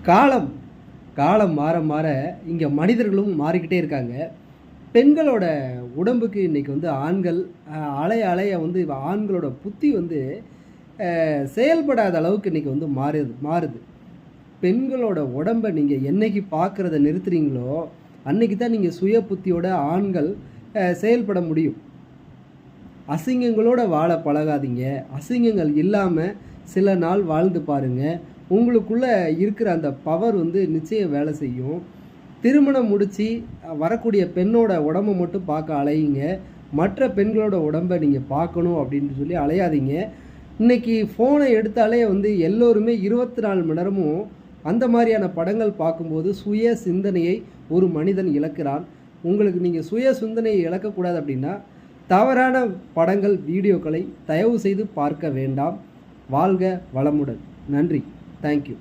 காலம் காலம் மாற மாற இங்கே மனிதர்களும் மாறிக்கிட்டே இருக்காங்க. பெண்களோட உடம்புக்கு இன்றைக்கி வந்து ஆண்கள் அலைய அலைய வந்து ஆண்களோட புத்தி வந்து செயல்படாத அளவுக்கு இன்றைக்கி வந்து மாறுது. பெண்களோட உடம்பை நீங்கள் என்னைக்கு பார்க்குறத நிறுத்துறீங்களோ அன்னைக்கு தான் நீங்கள் சுய புத்தியோட ஆண்கள் செயல்பட முடியும். அசிங்கங்களோட வாழ பழகாதீங்க. அசிங்கங்கள் இல்லாமல் சில நாள் வாழ்ந்து பாருங்கள். உங்களுக்குள்ளே இருக்கிற அந்த பவர் வந்து நிச்சயம் வேலை செய்யும். திருமணம் முடித்து வரக்கூடிய பெண்ணோட உடம்பை மட்டும் பார்க்க அலையுங்க. மற்ற பெண்களோட உடம்பை நீங்கள் பார்க்கணும் அப்படின்னு சொல்லி அலையாதீங்க. இன்றைக்கி ஃபோனை எடுத்தாலே வந்து எல்லோருமே 24 மணி நேரமும் அந்த மாதிரியான படங்கள் பார்க்கும்போது சுய சிந்தனையை ஒரு மனிதன் இழக்கிறான். உங்களுக்கு நீங்கள் சுய சிந்தனையை இழக்கக்கூடாது அப்படின்னா தவறான படங்கள், வீடியோக்களை தயவு செய்து பார்க்க வேண்டாம். வாழ்க வளமுடன். நன்றி. தேங்க்யூ.